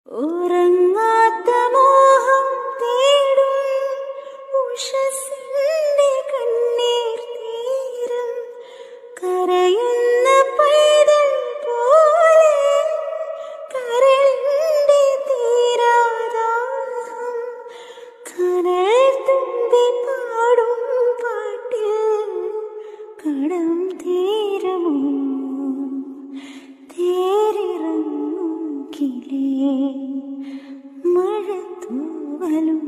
ഉറങ്ങാത്ത മോഹം തേടും ഉഷസ്സിന്റെ കണ്ണീർ തീരം കരയുന്ന പൈതൽ പോലെ കരളിന്റെ തീരാദാഹം കനൽ തുമ്പി പാടും പാട്ടിൽ കടം തീരമോ തേരിറങ്ങും കിലേ മഴത്തൂവലും